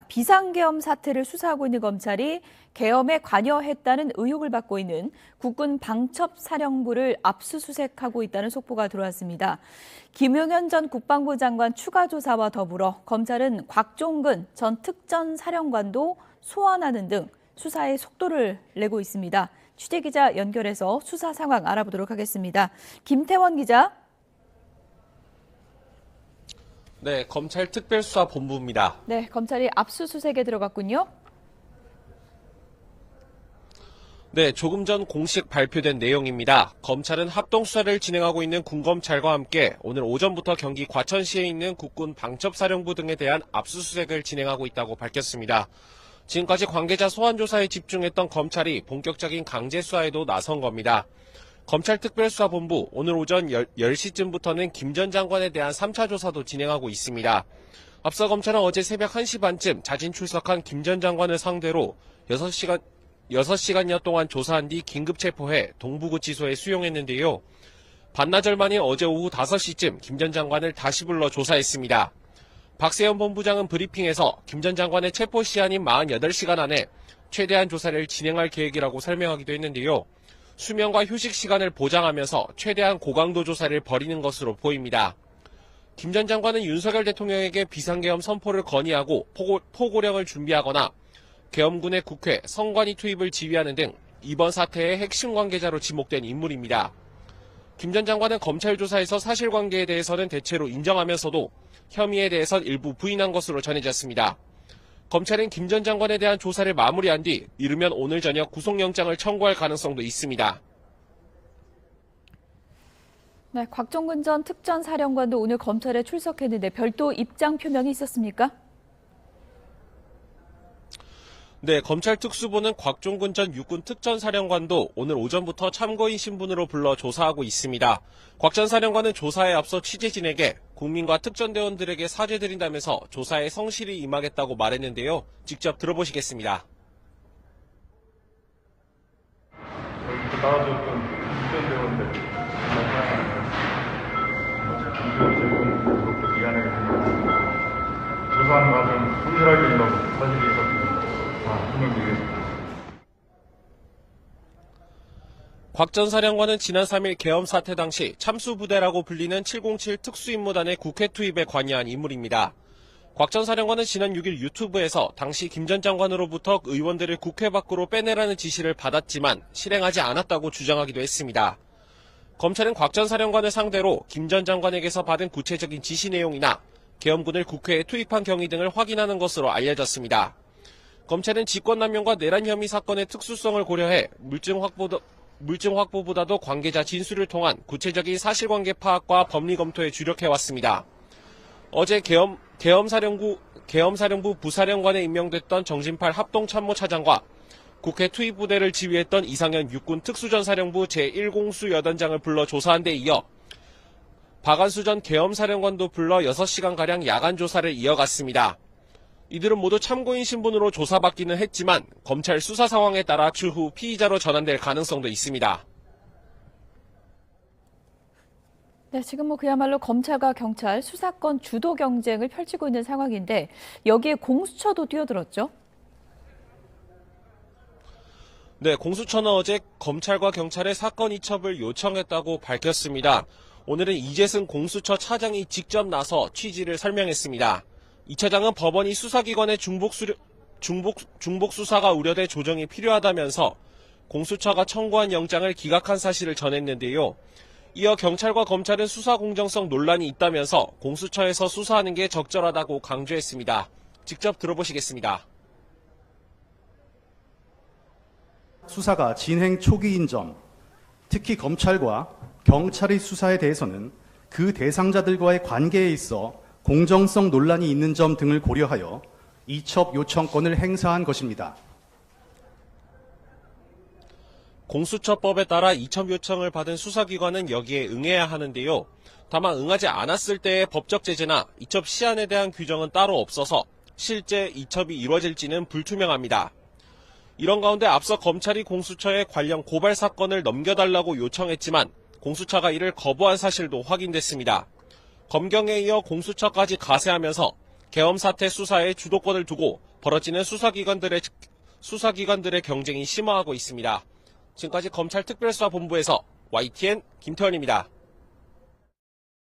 비상계엄 사태를 수사하고 있는 검찰이 계엄에 관여했다는 의혹을 받고 있는 국군 방첩사령부를 압수수색하고 있다는 속보가 들어왔습니다. 김용현 전 국방부 장관 추가 조사와 더불어 검찰은 곽종근 전 특전사령관도 소환하는 등 수사에 속도를 내고 있습니다. 취재기자 연결해서 수사 상황 알아보도록 하겠습니다. 김태원 기자. 네, 검찰 특별수사본부입니다. 네, 검찰이 압수수색에 들어갔군요. 네, 조금 전 공식 발표된 내용입니다. 검찰은 합동수사를 진행하고 있는 군검찰과 함께 오늘 오전부터 경기 과천시에 있는 국군 방첩사령부 등에 대한 압수수색을 진행하고 있다고 밝혔습니다. 지금까지 관계자 소환조사에 집중했던 검찰이 본격적인 강제수사에도 나선 겁니다. 검찰 특별수사본부 오늘 오전 10시쯤부터는 김 전 장관에 대한 3차 조사도 진행하고 있습니다. 앞서 검찰은 어제 새벽 1시 반쯤 자진 출석한 김 전 장관을 상대로 6시간여 동안 조사한 뒤 긴급 체포해 동부구치소에 수용했는데요. 반나절 만인 어제 오후 5시쯤 김 전 장관을 다시 불러 조사했습니다. 박세현 본부장은 브리핑에서 김 전 장관의 체포 시한인 48시간 안에 최대한 조사를 진행할 계획이라고 설명하기도 했는데요. 수면과 휴식 시간을 보장하면서 최대한 고강도 조사를 벌이는 것으로 보입니다. 김 전 장관은 윤석열 대통령에게 비상계엄 선포를 건의하고 포고령을 준비하거나 계엄군의 국회, 선관위 투입을 지휘하는 등 이번 사태의 핵심 관계자로 지목된 인물입니다. 김 전 장관은 검찰 조사에서 사실관계에 대해서는 대체로 인정하면서도 혐의에 대해선 일부 부인한 것으로 전해졌습니다. 검찰은 김 전 장관에 대한 조사를 마무리한 뒤 이르면 오늘 저녁 구속영장을 청구할 가능성도 있습니다. 네, 곽종근 전 특전사령관도 오늘 검찰에 출석했는데 별도 입장 표명이 있었습니까? 네, 검찰 특수부는 곽종근 전 육군 특전사령관도 오늘 오전부터 참고인 신분으로 불러 조사하고 있습니다. 곽 전 사령관은 조사에 앞서 취재진에게 국민과 특전대원들에게 사죄드린다면서 조사에 성실히 임하겠다고 말했는데요. 직접 들어보시겠습니다. 저희 나와줬던 특전대원들 정말 사랑합니다. 미안하게 생각합니다. 조사하는 과정 성실하게 임하고 사실이 있었습니다. 곽 전 사령관은 지난 3일 계엄 사태 당시 참수부대라고 불리는 707 특수임무단의 국회 투입에 관여한 인물입니다. 곽 전 사령관은 지난 6일 유튜브에서 당시 김 전 장관으로부터 의원들을 국회 밖으로 빼내라는 지시를 받았지만 실행하지 않았다고 주장하기도 했습니다. 검찰은 곽 전 사령관을 상대로 김 전 장관에게서 받은 구체적인 지시 내용이나 계엄군을 국회에 투입한 경위 등을 확인하는 것으로 알려졌습니다. 검찰은 직권남용과 내란 혐의 사건의 특수성을 고려해 물증 확보보다도 관계자 진술을 통한 구체적인 사실관계 파악과 법리 검토에 주력해왔습니다. 어제 계엄사령부 부사령관에 임명됐던 정진팔 합동참모차장과 국회 투입부대를 지휘했던 이상현 육군 특수전사령부 제1공수 여단장을 불러 조사한 데 이어 박안수 전 계엄사령관도 불러 6시간가량 야간 조사를 이어갔습니다. 이들은 모두 참고인 신분으로 조사받기는 했지만 검찰 수사 상황에 따라 추후 피의자로 전환될 가능성도 있습니다. 네, 지금 그야말로 검찰과 경찰 수사권 주도 경쟁을 펼치고 있는 상황인데 여기에 공수처도 뛰어들었죠? 네, 공수처는 어제 검찰과 경찰의 사건 이첩을 요청했다고 밝혔습니다. 오늘은 이재승 공수처 차장이 직접 나서 취지를 설명했습니다. 이 차장은 법원이 수사기관의 중복 수사가 우려돼 조정이 필요하다면서 공수처가 청구한 영장을 기각한 사실을 전했는데요. 이어 경찰과 검찰은 수사 공정성 논란이 있다면서 공수처에서 수사하는 게 적절하다고 강조했습니다. 직접 들어보시겠습니다. 수사가 진행 초기인 점, 특히 검찰과 경찰의 수사에 대해서는 그 대상자들과의 관계에 있어 공정성 논란이 있는 점 등을 고려하여 이첩 요청권을 행사한 것입니다. 공수처법에 따라 이첩 요청을 받은 수사기관은 여기에 응해야 하는데요. 다만 응하지 않았을 때의 법적 제재나 이첩 시한에 대한 규정은 따로 없어서 실제 이첩이 이루어질지는 불투명합니다. 이런 가운데 앞서 검찰이 공수처에 관련 고발 사건을 넘겨달라고 요청했지만 공수처가 이를 거부한 사실도 확인됐습니다. 검경에 이어 공수처까지 가세하면서 계엄 사태 수사에 주도권을 두고 벌어지는 수사기관들의 경쟁이 심화하고 있습니다. 지금까지 검찰특별수사본부에서 YTN 김태원입니다.